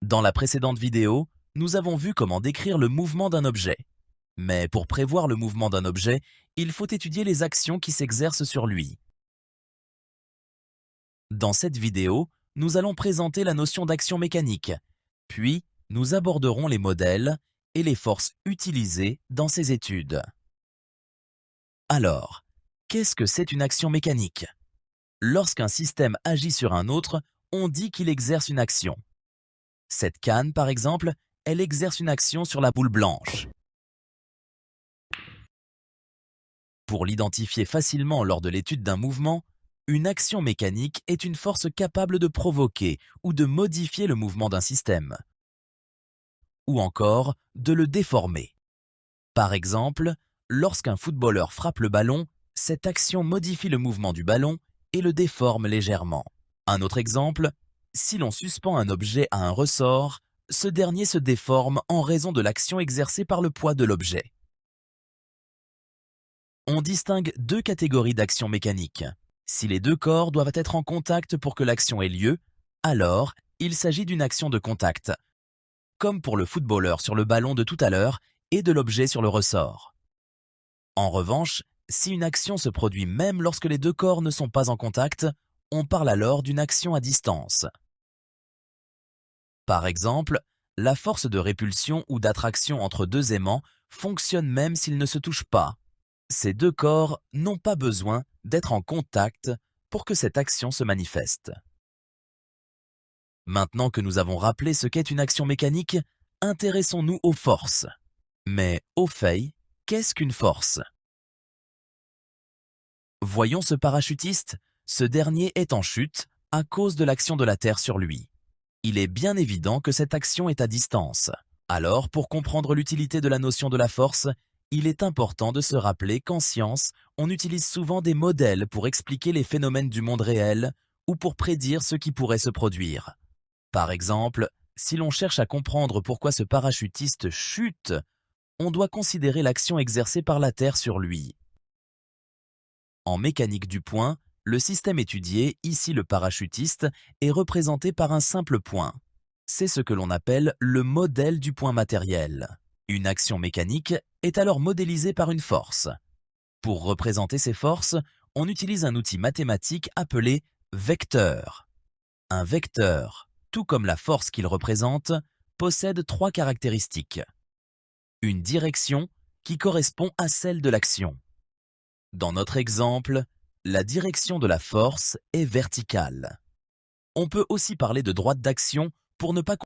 Dans la précédente vidéo, nous avons vu comment décrire le mouvement d'un objet. Mais pour prévoir le mouvement d'un objet, il faut étudier les actions qui s'exercent sur lui. Dans cette vidéo, nous allons présenter la notion d'action mécanique, puis nous aborderons les modèles et les forces utilisées dans ces études. Alors, qu'est-ce que c'est une action mécanique? Lorsqu'un système agit sur un autre, on dit qu'il exerce une action. Cette canne, par exemple, elle exerce une action sur la boule blanche. Pour l'identifier facilement lors de l'étude d'un mouvement, une action mécanique est une force capable de provoquer ou de modifier le mouvement d'un système, ou encore de le déformer. Par exemple, lorsqu'un footballeur frappe le ballon, cette action modifie le mouvement du ballon et le déforme légèrement. Un autre exemple, si l'on suspend un objet à un ressort, ce dernier se déforme en raison de l'action exercée par le poids de l'objet. On distingue deux catégories d'actions mécaniques. Si les deux corps doivent être en contact pour que l'action ait lieu, alors il s'agit d'une action de contact, comme pour le footballeur sur le ballon de tout à l'heure et de l'objet sur le ressort. En revanche, si une action se produit même lorsque les deux corps ne sont pas en contact, on parle alors d'une action à distance. Par exemple, la force de répulsion ou d'attraction entre deux aimants fonctionne même s'ils ne se touchent pas. Ces deux corps n'ont pas besoin d'être en contact pour que cette action se manifeste. Maintenant que nous avons rappelé ce qu'est une action mécanique, intéressons-nous aux forces. Mais au fait, qu'est-ce qu'une force? Voyons ce parachutiste, ce dernier est en chute à cause de l'action de la Terre sur lui. Il est bien évident que cette action est à distance. Alors, pour comprendre l'utilité de la notion de la force, il est important de se rappeler qu'en science, on utilise souvent des modèles pour expliquer les phénomènes du monde réel ou pour prédire ce qui pourrait se produire. Par exemple, si l'on cherche à comprendre pourquoi ce parachutiste chute, on doit considérer l'action exercée par la Terre sur lui. En mécanique du point, le système étudié, ici le parachutiste, est représenté par un simple point. C'est ce que l'on appelle le modèle du point matériel. Une action mécanique est alors modélisée par une force. Pour représenter ces forces, on utilise un outil mathématique appelé vecteur. Un vecteur, tout comme la force qu'il représente, possède trois caractéristiques. Une direction qui correspond à celle de l'action. Dans notre exemple, la direction de la force est verticale. On peut aussi parler de droite d'action pour ne pas